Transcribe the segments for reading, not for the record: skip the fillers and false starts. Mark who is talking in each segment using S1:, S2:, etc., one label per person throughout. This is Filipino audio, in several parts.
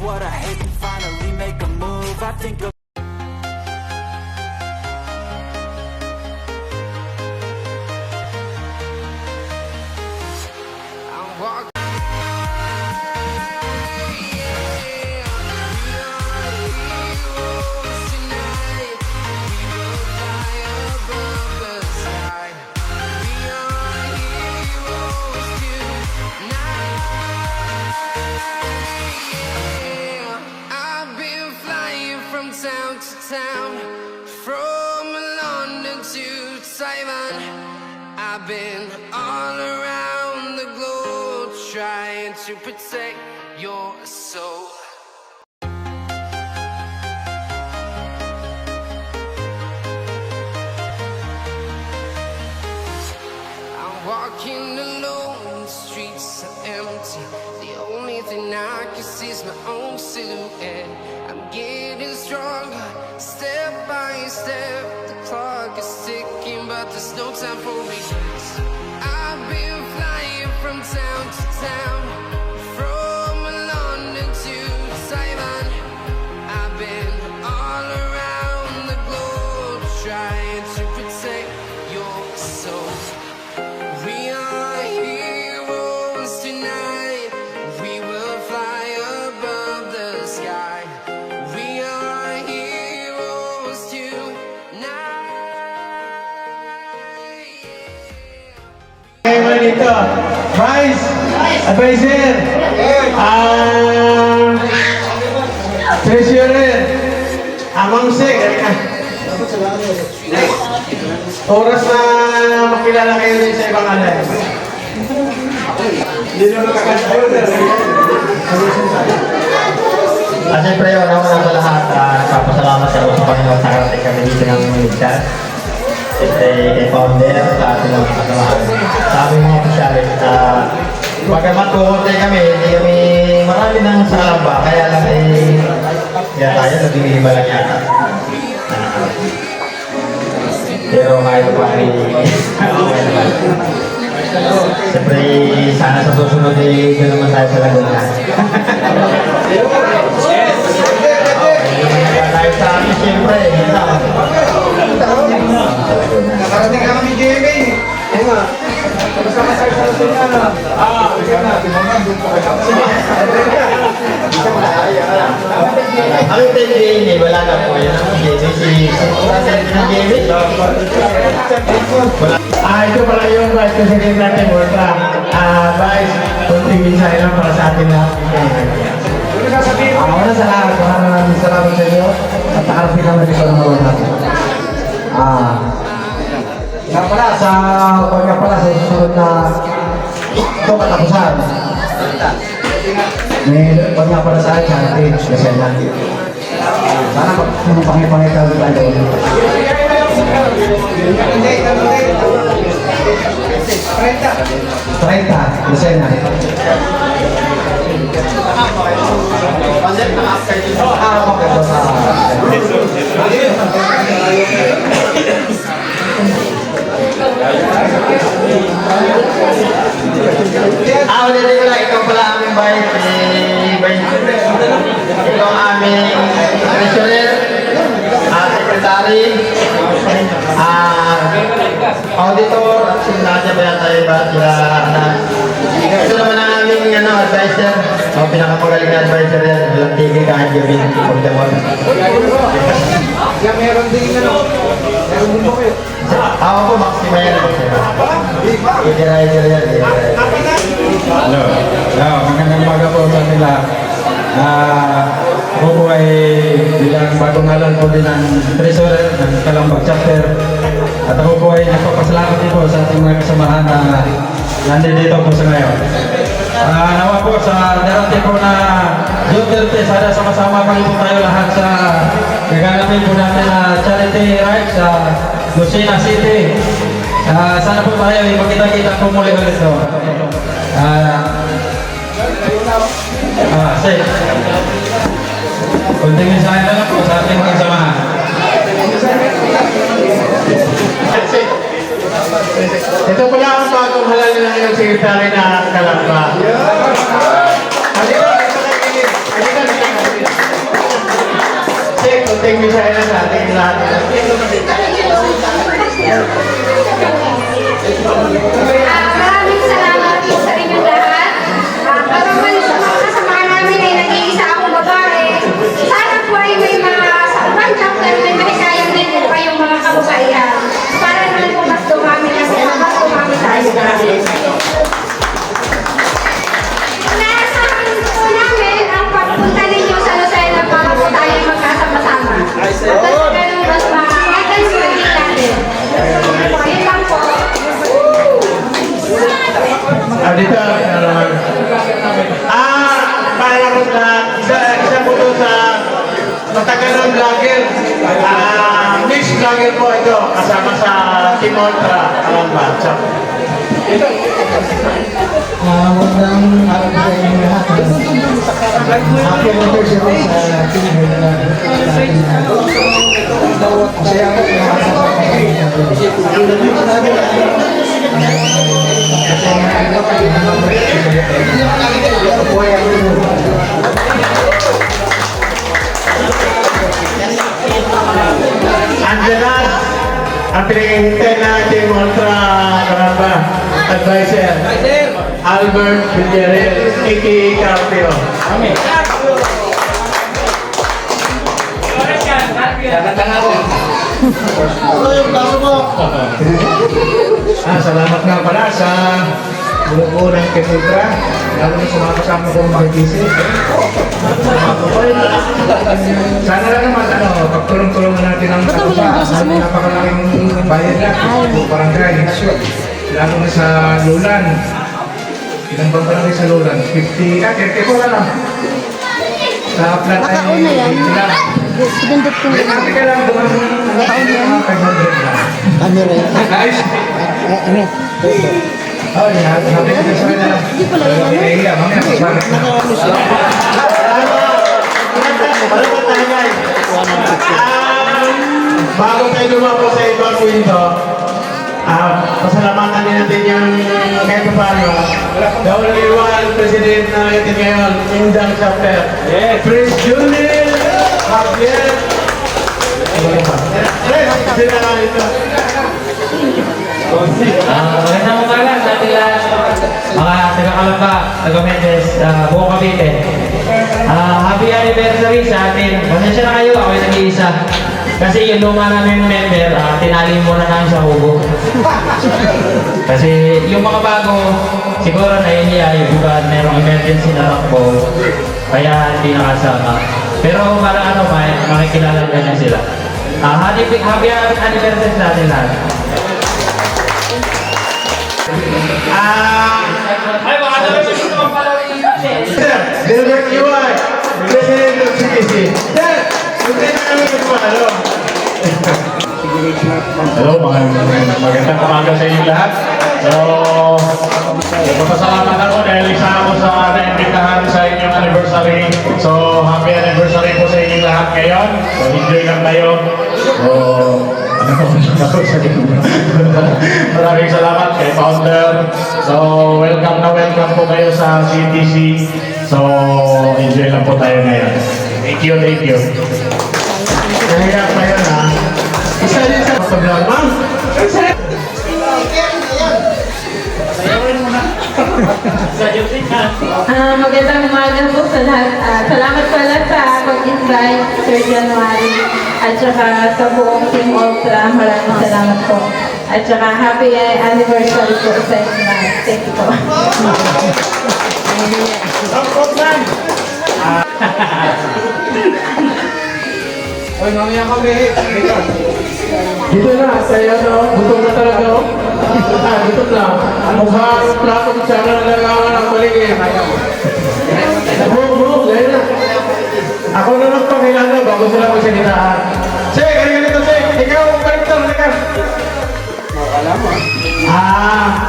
S1: what I hate and finally make a move. I think of
S2: town, from London to Taiwan. I've been all around the globe trying to protect your soul. I'm walking alone, the streets are empty. The only thing I can see is my own silhouette. I'm getting stronger, step by step. The clock is ticking, but there's no time for regrets. I've been flying from town to town, from London to Taiwan. I've been all around the globe trying to protect your soul. We are heroes tonight. We will fly above the sky. We are heroes tonight.
S3: Ngayon dito, Vice Advisor, Treasurer, Amang Sek. Oras na makilala kayo rin sa ibang alay. Hindi na makakasaya.
S4: Siyempre, una-una sa lahat, nagpapasalamat sa Panginoon sa karating kami dito ng Ligtas. Kay Founder, sa ating mga kasamahan. Sa aming mga opisyalis, bagamat kukunti kami, hindi kami marami ng salamba, kaya lang kaya tayo nag-iiba lang yata. Pero kahit pa okay naman. Siyempre, sana sa susunod doon naman tayo sa Laguna. Dahil sa amin, siyempre,
S3: Nakarating ka kami gaming. Kasama tayo sa Laguna.
S4: ang TGA, wala na po yan.
S3: Ito pala yung Vice President natin, Walter. Vice, kunting mensahe lang para sa atin lahat. Una sa lahat, maraming salamat sa inyo at nakarating naman dito ng mga natin. Nga pala, sa susunod na ito katapusan. May pagka pala sa akin, sa page, kasi na. Sana pangipangitaw tayo. 30, kasi na.
S4: Ulit ko lang, ikaw pala aming Vice. Ito ang aming Treasurer, Secretary, Auditor, at sinadya ba yata iba sila anak. Ito naman ang aming advisor, pinakamagaling na advisor yan, walang tigil kahit gawin of the world.
S3: Meron din meron din ba kayo?
S4: Ako po, Maxima yan. Idirizer yan.
S5: Hello. Magandang umaga po sa nila. Ako po ay bilang bagong halan po din ng Treasurer ng Calambag Chapter. At ako po ay nagpapasalamat din po sa ating mga kasamahan na nandito po sa ngayon. Nawa po sa darating po na June 30, sana sama-sama pa po tayo lahat sa gaganapin po natin na charity ride sa Lucena City. Sana po tayo magkita-kita po muli ulit doon. Safe. Kunting mensahe na lang po sa ating mga kasamahan.
S3: Ito pala ang bagong halal ng inyong sekretary na Kalamba. Halika, konting misaya na sa ating lahat.
S6: Maraming salamat po sa inyong lahat. Para man sa mga kasama namin ay nag-iisa akong babae. Sana po ay may mga sa ibang chapter may mahikayang din po kayong mga kababaihan. Para naman po mas dumami na sila, mas dumami tayo namin. Inaasahan po namin ang pagpunta ninyo sa Lucena para po tayo magkasama-sama. At ganun mas makakagay sa natin. Ayun lang po.
S3: Dito, para ko na isa po ito sa matagal ng vlogger. Mixed vlogger po ito, kasama sa Team Ultra, Kalamba.
S7: Magandang araw sa inyo lahat. Happy anniversary sa team na masaya ako
S3: Andiyan ang pinag-hintay na Team Ultra Kalamba Advisor, Albert Villarreal, a.k.a. Carpio. Amen.
S7: salamat nga pala sa buo ng Kesutra, lalo na sa mga kasama kong mag-isip. Sana lang naman, pagtulong-tulungan natin ang kapusa. Napakalaking bayan lang, barangay, lalo na sa Lulan. Ilang bang barangay sa Lulan? 50, 30 ko lang. Sa flat ay 50 lang.
S8: Pindot ko na.
S7: Hindi ka lang dumaan ng 500 lang.
S8: Camera yan.
S7: Ayos.
S8: Ano?
S7: Oh, yeah. Sabi ko sa kanila.
S8: Hindi pala yun, ano?
S7: Mamaya, pasakit na.
S8: Nakaano siya.
S3: Bago tayo lumapo sa ibang kwento, pasalamatan din natin yung kahit paano. The only one president na natin ngayon, Indang Chapter. Prince Junil Javier. Sila lang ito.
S9: Magandang umaga sa ating lahat, mga taga-Kalamba, taga-Mendes, buong Cavite. Happy anniversary sa atin. Pasensya na kayo, ako yung nag-iisa. Kasi yung luma namin member, tinali muna namin sa hubo. Kasi yung mga bago, siguro nahihiya yung iba merong emergency na takbo, kaya hindi nakasama. Pero para ano, makikilala na sila. Happy anniversary sa atin lahat.
S3: Ay, mga talaga gusto mo pala Sir, Delbert Iwan, President of CTC. Sir, hindi na kami nagpapalo.
S5: Hello, magandang umaga sa inyo lahat. So, magpapasalamat ako dahil isa ako sa naimbitahan sa inyong anniversary. So, happy anniversary po sa inyong lahat ngayon. So, enjoy lang kayo. So, maraming salamat kay Founder. So, welcome po kayo sa CTC. So, enjoy lang po tayo ngayon. Thank you, thank you.
S3: Nahirap pa yun, ha? Isa din sa programa.
S6: Magandang umaga po sa lahat. Salamat pala sa pag-invite, Sir January, at saka sa buong Team Ultra. Maraming salamat po. At saka happy anniversary po sa inyo lahat. Thank you po.
S7: Oy, mamaya kami.
S3: Dito na, kaya gutom na talaga, oh. Gutom na. Mukhang plato ko sana na langawan ang paligid. Move, dahil na. Ako na magpakilala bago sila magsalitaan. Sek, ganito, Sek. Ikaw, ganito, halika.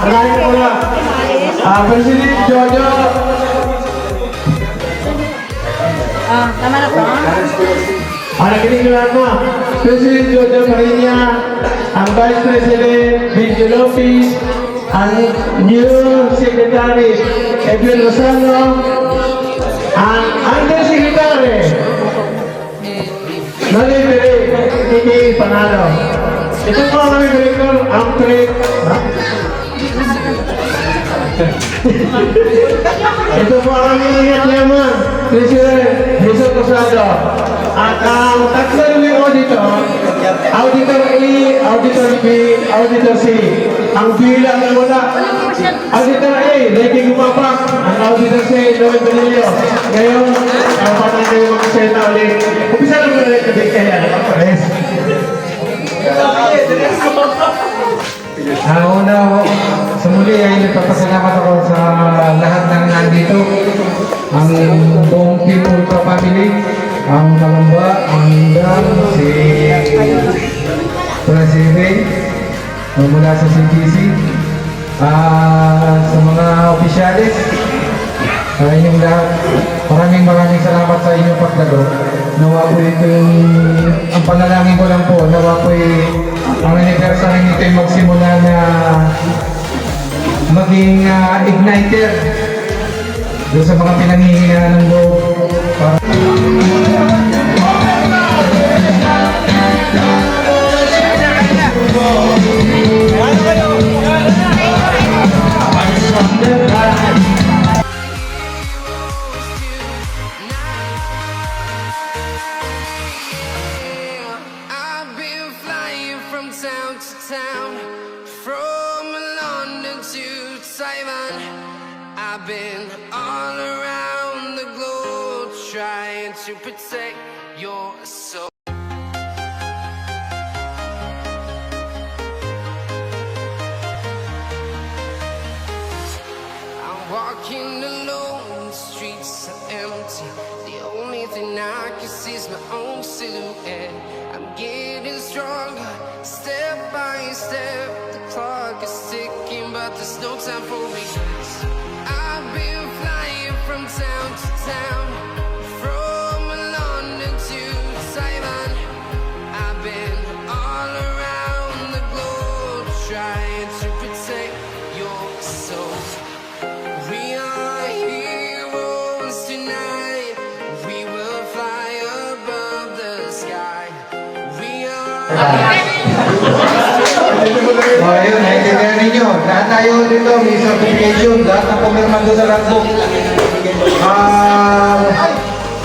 S3: Unahin ko na. President Jojo.
S8: Tama na po.
S3: Nakinig nyo lahat na. President Jojo Marinia, ang Vice President Vincio Lopez, ang new Secretary Edwin Rosano, ang Undersecretary Nalibe panalo. Ito po ang aming director, ang trade. Ha? Ito po ang aming chairman, President Jesus Rosado. At ang tatlo ng auditor, Auditor A, Auditor B, Auditor C. Ang bilang na wala. Auditor A, Lady Gumapak. Ang Auditor C, Noel Benilio. Ngayon, dapat na kayo mag-seta ulit. Umpisa lang mo ulit kabig kaya. Pares.
S7: Una, sa muli ay nagpapasalamat ako sa lahat ng nandito. Ang buong Team Ultra Family, ang Malamba, ang Dam, si President mula sa CTC, sa mga opisyalis, sa inyong lahat, maraming salamat sa inyong pagdalo. Nawa po ang panalangin ko lang po, nawa po ang anniversary nito ay magsimula na maging igniter doon sa mga pinanghihinaan ng loob.
S2: I've been flying from town to town, from London to Taiwan. I've been all around the globe trying to protect your soul. I'm walking alone, the streets are empty. The only thing I can see is my own silhouette. I'm getting stronger, step by step. The clock is ticking, but there's no time for me. I've been flying from town to town, from London to Taiwan. I've been all around the globe trying to protect your soul. We are heroes tonight. We will fly above the sky. We are.
S7: Ayun, naintindihan ninyo. Lahat tayo dito, may certification, lahat ng pumirmando sa logbook.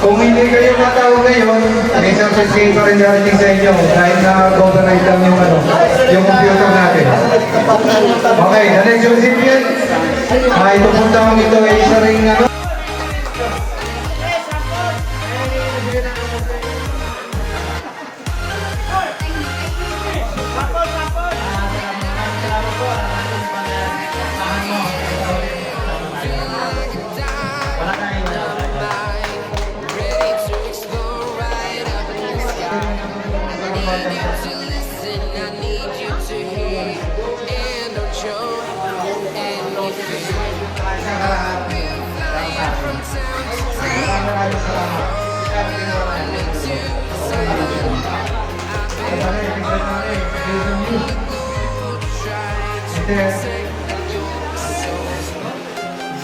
S7: Kung hindi kayo matawag ngayon, may certificate pa rin darating sa inyo dahil na-override lang yung computer natin. Okay, the next recipient, ito po tawag ito ay isa ring
S2: Ready to explore right up in the sky. I need you to listen, I need you to hear, and don't show anything. I've been flying from town to town, from London to Taiwan. I've been all around the globe trying to protect your soul.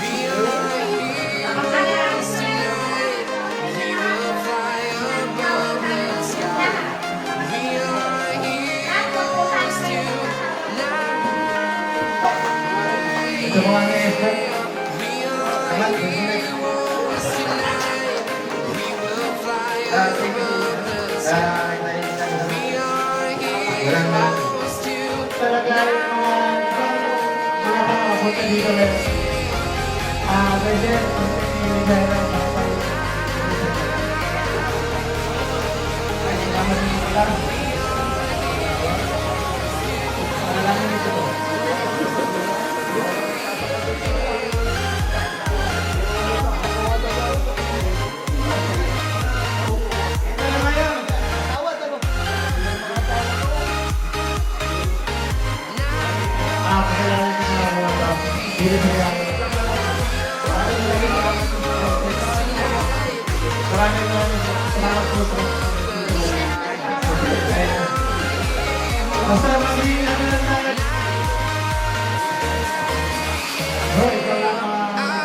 S2: We are heroes tonight. We will fly above the sky. We are heroes tonight.
S7: Ito mga nesa.
S2: We are heroes tonight. We will fly above the sky. We are heroes tonight.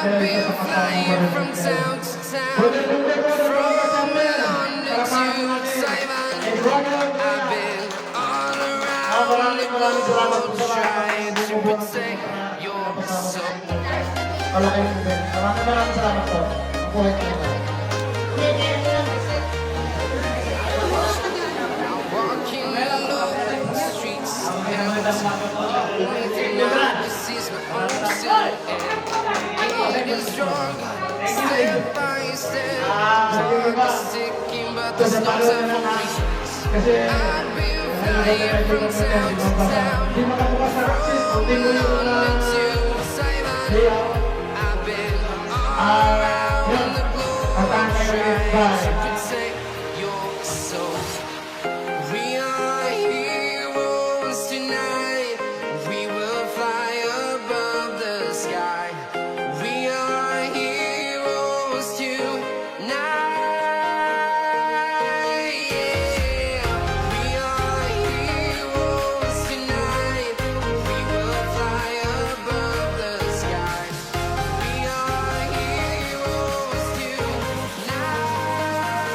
S2: I've been flying from town to town, from London to Taiwan. I've been
S3: salamat po sa lahat.
S2: trying to protect your soul.
S3: Malaking event. Maraming salamat po. Buhay ko na.
S2: Walking alone in the streets of empty. Only thing I can see is my own silhouette. Getting stronger, step by step. Clock is ticking, but the stars are falling.
S3: Kasi,
S2: I've been flying from town to town,
S3: hindi makabukas na access. Hindi mo yung
S2: London to Taiwan. I've been all around the globe, trying to protect your soul. We are heroes tonight. We will fly above the sky. We are heroes tonight. Yeah. We are heroes tonight. We will fly above the sky. We are heroes tonight.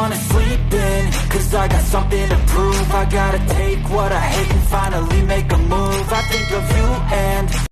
S1: wanna sleep in, cause I got something to prove. I gotta take what I hate and finally make a move. I think of you and